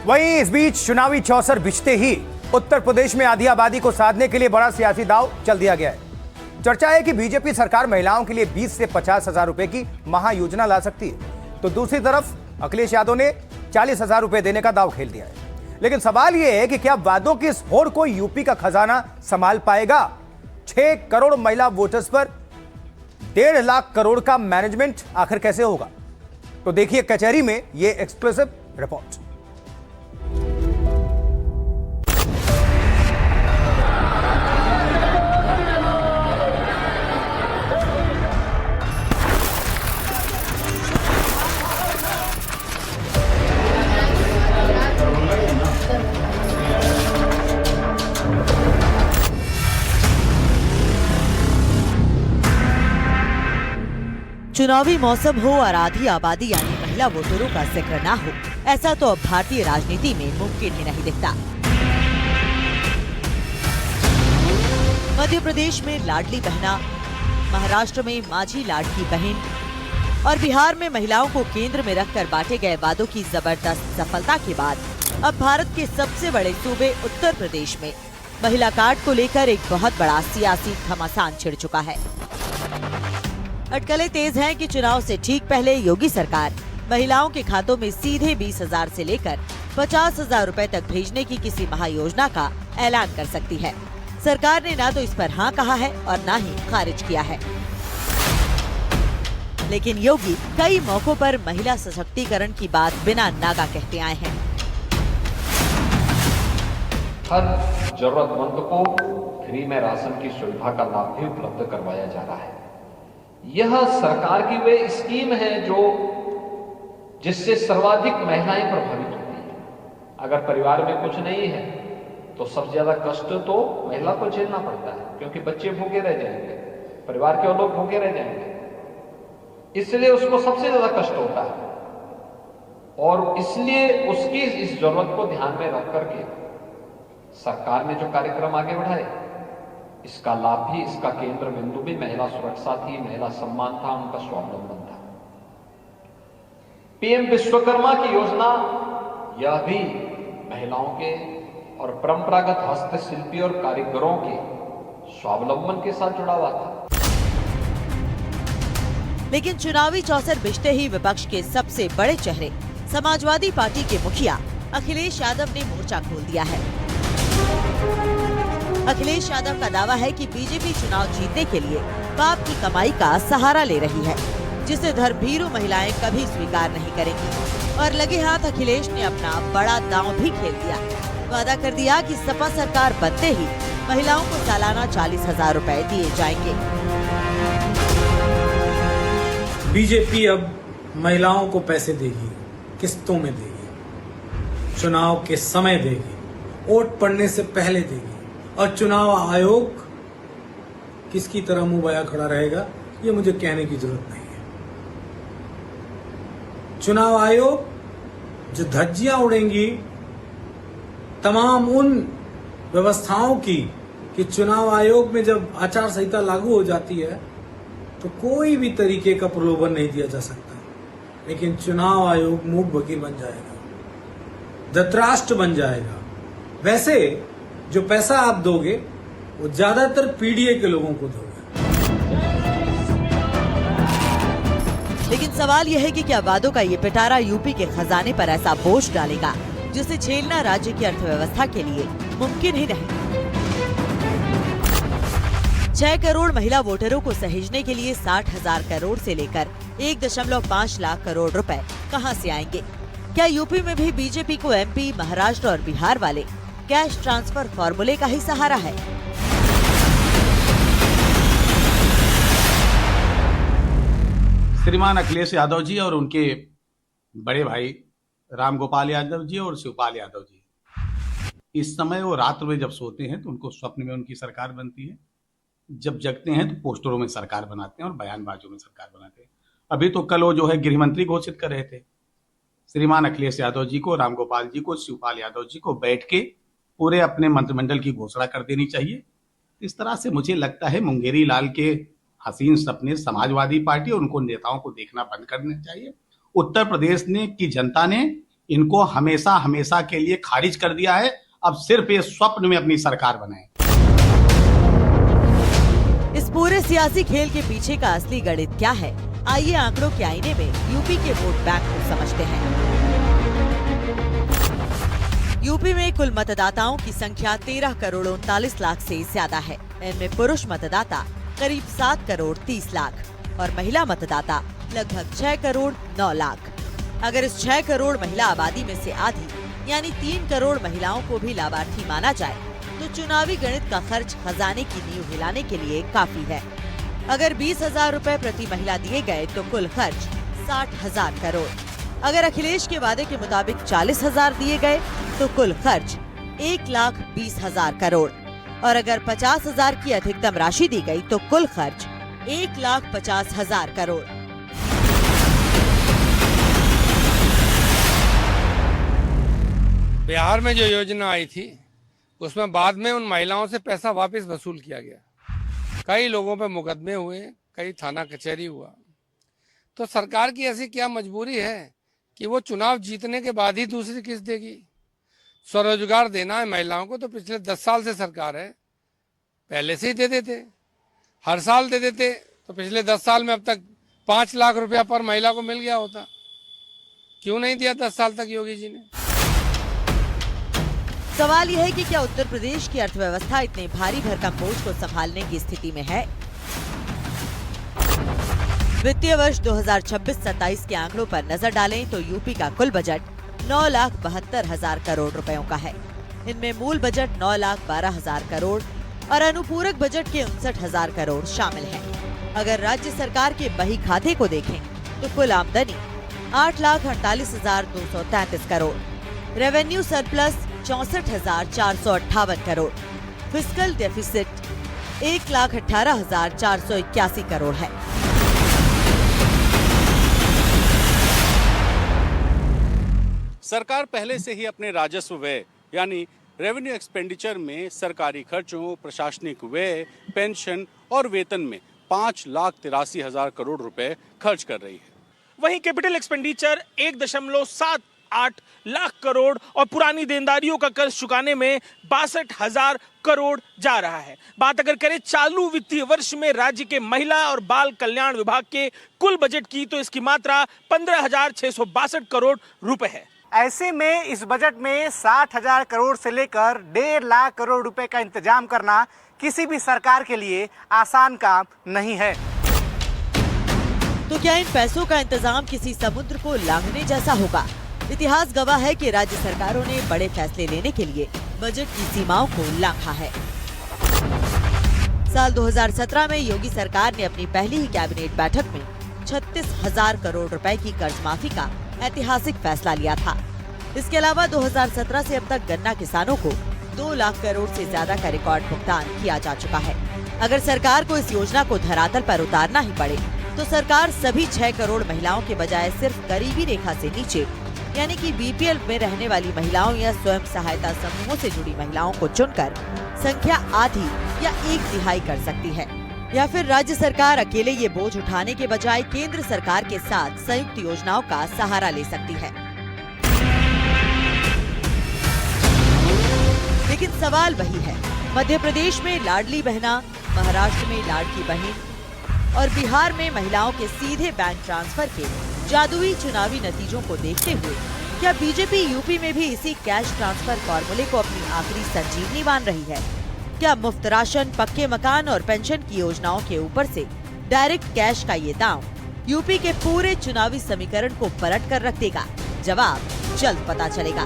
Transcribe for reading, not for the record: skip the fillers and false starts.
वहीं इस बीच चुनावी चौसर बिछते ही उत्तर प्रदेश में आधी आबादी को साधने के लिए बड़ा सियासी दांव चल दिया गया है। चर्चा है कि बीजेपी सरकार महिलाओं के लिए 20 से 50,000 रुपए की महायोजना ला सकती है, तो दूसरी तरफ अखिलेश यादव ने 40,000 रुपए देने का दांव खेल दिया है। लेकिन सवाल यह है कि क्या वादों की इस होड़ को यूपी का खजाना संभाल पाएगा? 6 करोड़ महिला वोटर्स पर 1.5 लाख करोड़ का मैनेजमेंट आखिर कैसे होगा? तो देखिए कचहरी में यह एक्सक्लूसिव रिपोर्ट। चुनावी मौसम हो और आधी आबादी यानी महिला वोटरों का जिक्र ना हो, ऐसा तो अब भारतीय राजनीति में मुमकिन ही नहीं दिखता। मध्य प्रदेश में लाडली बहना, महाराष्ट्र में माझी लाडकी बहन और बिहार में महिलाओं को केंद्र में रखकर बांटे गए वादों की जबरदस्त सफलता के बाद अब भारत के सबसे बड़े सूबे उत्तर प्रदेश में महिला कार्ड को लेकर एक बहुत बड़ा सियासी घमासान छिड़ चुका है। अटकलें तेज हैं कि चुनाव से ठीक पहले योगी सरकार महिलाओं के खातों में सीधे 20,000 से लेकर 50,000 रुपए तक भेजने की किसी महायोजना का ऐलान कर सकती है। सरकार ने ना तो इस पर हाँ कहा है और ना ही खारिज किया है। लेकिन योगी कई मौकों पर महिला सशक्तिकरण की बात बिना नागा कहते आए हैं। हर जरूरतमंद को फ्री में राशन की सुविधा का लाभ भी उपलब्ध करवाया जा रहा है। यह सरकार की वे स्कीम है जिससे सर्वाधिक महिलाएं प्रभावित होती हैं। अगर परिवार में कुछ नहीं है तो सबसे ज्यादा कष्ट तो महिला को झेलना पड़ता है, क्योंकि बच्चे भूखे रह जाएंगे, परिवार के लोग भूखे रह जाएंगे, इसलिए उसको सबसे ज्यादा कष्ट होता है। और इसलिए उसकी इस जरूरत को ध्यान में रख करके सरकार ने जो कार्यक्रम आगे बढ़ाए, इसका लाभ भी, इसका केंद्र बिंदु भी महिला सुरक्षा थी, महिला सम्मान था, उनका स्वावलंबन था। पीएम विश्वकर्मा की योजना, यह भी महिलाओं के और परंपरागत हस्तशिल्पी और कारीगरों के स्वावलंबन के साथ जुड़ा हुआ था। लेकिन चुनावी चौसर बिछते ही विपक्ष के सबसे बड़े चेहरे समाजवादी पार्टी के मुखिया अखिलेश यादव ने मोर्चा खोल दिया है। अखिलेश यादव का दावा है कि बीजेपी चुनाव जीतने के लिए बाप की कमाई का सहारा ले रही है, जिसे धर्मभीरू महिलाएं कभी स्वीकार नहीं करेंगी। और लगे हाथ अखिलेश ने अपना बड़ा दांव भी खेल दिया। वादा कर दिया कि सपा सरकार बनते ही महिलाओं को सालाना 40,000 रुपए दिए जाएंगे। बीजेपी अब महिलाओं को पैसे देगी, किस्तों में देगी, चुनाव के समय देगी, वोट पड़ने से पहले देगी, और चुनाव आयोग किसकी तरह मुंह बया खड़ा रहेगा ये मुझे कहने की जरूरत नहीं है। चुनाव आयोग जो धज्जियां उड़ेंगी तमाम उन व्यवस्थाओं की कि चुनाव आयोग में जब आचार संहिता लागू हो जाती है तो कोई भी तरीके का प्रलोभन नहीं दिया जा सकता, लेकिन चुनाव आयोग मूक बकीर बन जाएगा, धृतराष्ट्र बन जाएगा। वैसे जो पैसा आप दोगे वो ज्यादातर पीडीए के लोगों को दोगे। लेकिन सवाल यह है कि क्या वादों का ये पिटारा यूपी के खजाने पर ऐसा बोझ डालेगा जिसे झेलना राज्य की अर्थव्यवस्था के लिए मुमकिन ही नहीं। 6 करोड़ महिला वोटरों को सहेजने के लिए 60,000 करोड़ से लेकर 1.5 लाख करोड़ रुपए कहां से आएंगे? क्या यूपी में भी बीजेपी को एमपी, महाराष्ट्र और बिहार वाले कैश ट्रांसफर फॉर्मूले का ही सहारा है? श्रीमान अखिलेश यादव जी और उनके बड़े भाई रामगोपाल यादव जी और शिवपाल यादव जी, इस समय वो रात में जब सोते हैं तो उनको स्वप्न में उनकी सरकार बनती है, जब जगते हैं तो पोस्टरों में सरकार बनाते हैं और बयानबाजों में सरकार बनाते हैं। अभी तो कल वो जो है गृह मंत्री घोषित कर रहे थे। श्रीमान अखिलेश यादव जी को, रामगोपाल जी को, शिवपाल यादव जी को बैठ के पूरे अपने मंत्रिमंडल की घोषणा कर देनी चाहिए। इस तरह से मुझे लगता है मुंगेरी लाल के हसीन सपने समाजवादी पार्टी और उनको नेताओं को देखना बंद करना चाहिए। उत्तर प्रदेश की जनता ने इनको हमेशा हमेशा के लिए खारिज कर दिया है। अब सिर्फ ये स्वप्न में अपनी सरकार बनाए। इस पूरे सियासी खेल के पीछे का असली गणित क्या है, आइए आंकड़ों के आईने में यूपी के वोट बैंक को समझते हैं। यूपी में कुल मतदाताओं की संख्या 13 करोड़ 39 लाख से ज्यादा है। इनमें पुरुष मतदाता करीब 7 करोड़ 30 लाख और महिला मतदाता लगभग 6 करोड़ 9 लाख। अगर इस 6 करोड़ महिला आबादी में से आधी यानी 3 करोड़ महिलाओं को भी लाभार्थी माना जाए तो चुनावी गणित का खर्च खजाने की नींव हिलाने के लिए काफी है। अगर 20,000 रुपए प्रति महिला दिए गए तो कुल खर्च 60,000 करोड़। अगर अखिलेश के वादे के मुताबिक 40,000 दिए गए तो कुल खर्च 1,20,000 करोड़ और अगर 50,000 की अधिकतम राशि दी गई तो कुल खर्च 1,50,000 करोड़। बिहार में जो योजना आई थी उसमें बाद में उन महिलाओं से पैसा वापस वसूल किया गया। कई लोगों पे मुकदमे हुए, कई थाना कचहरी हुआ। तो सरकार की ऐसी क्या मजबूरी है कि वो चुनाव जीतने के बाद ही दूसरी किस्त देगी? स्वरोजगार देना है महिलाओं को तो पिछले 10 साल से सरकार है, पहले से ही दे देते, हर साल दे देते तो पिछले 10 साल में अब तक 5 लाख रुपया पर महिला को मिल गया होता। क्यों नहीं दिया 10 साल तक योगी जी ने? सवाल यह है कि क्या उत्तर प्रदेश की अर्थव्यवस्था इतने भारी भरकम बोझ को संभालने की स्थिति में है? वित्तीय वर्ष 2026-27 के आंकड़ों पर नजर डालें तो यूपी का कुल बजट 9,72,000 करोड़ रुपयों का है। इनमें मूल बजट 9,12,000 करोड़ और अनुपूरक बजट के 59,000 करोड़ शामिल हैं। अगर राज्य सरकार के बही खाते को देखें तो कुल आमदनी 8,48,233 crore, revenue surplus 64,458 crore, fiscal deficit 1,18,481 crore है। सरकार पहले से ही अपने राजस्व व्यय यानी रेवेन्यू एक्सपेंडिचर में सरकारी खर्चों, प्रशासनिक व्यय, पेंशन और वेतन में 5,83,000 करोड़ रुपए खर्च कर रही है। वहीं कैपिटल एक्सपेंडिचर 1.78 लाख करोड़ और पुरानी देनदारियों का कर्ज चुकाने में 62,000 करोड़ जा रहा है। बात अगर करें चालू वित्तीय वर्ष में राज्य के महिला और बाल कल्याण विभाग के कुल बजट की तो इसकी मात्रा 15,662 करोड़ रुपए है। ऐसे में इस बजट में 60,000 करोड़ से लेकर 1.5 लाख करोड़ रुपए का इंतजाम करना किसी भी सरकार के लिए आसान काम नहीं है। तो क्या इन पैसों का इंतजाम किसी समुद्र को लांघने जैसा होगा? इतिहास गवाह है कि राज्य सरकारों ने बड़े फैसले लेने के लिए बजट की सीमाओं को लांघा है। साल 2017 में योगी सरकार ने अपनी पहली ही कैबिनेट बैठक में 36,000 करोड़ रुपए की कर्ज माफी का ऐतिहासिक फैसला लिया था। इसके अलावा 2017 से अब तक गन्ना किसानों को 2 लाख करोड़ से ज्यादा का रिकॉर्ड भुगतान किया जा चुका है। अगर सरकार को इस योजना को धरातल पर उतारना ही पड़े तो सरकार सभी 6 करोड़ महिलाओं के बजाय सिर्फ गरीबी रेखा से नीचे यानी कि बीपीएल में रहने वाली महिलाओं या स्वयं सहायता समूहों से जुड़ी महिलाओं को चुनकर संख्या आधी या 1/3 कर सकती है, या फिर राज्य सरकार अकेले ये बोझ उठाने के बजाय केंद्र सरकार के साथ संयुक्त योजनाओं का सहारा ले सकती है। लेकिन सवाल वही है, मध्य प्रदेश में लाडली बहना, महाराष्ट्र में लाडकी बहन और बिहार में महिलाओं के सीधे बैंक ट्रांसफर के जादुई चुनावी नतीजों को देखते हुए क्या बीजेपी यूपी में भी इसी कैश ट्रांसफर फॉर्मूले को अपनी आखिरी संजीवनी मान रही है? क्या मुफ्त राशन, पक्के मकान और पेंशन की योजनाओं के ऊपर से डायरेक्ट कैश का ये दांव यूपी के पूरे चुनावी समीकरण को पलट कर रख देगा? जवाब जल्द पता चलेगा।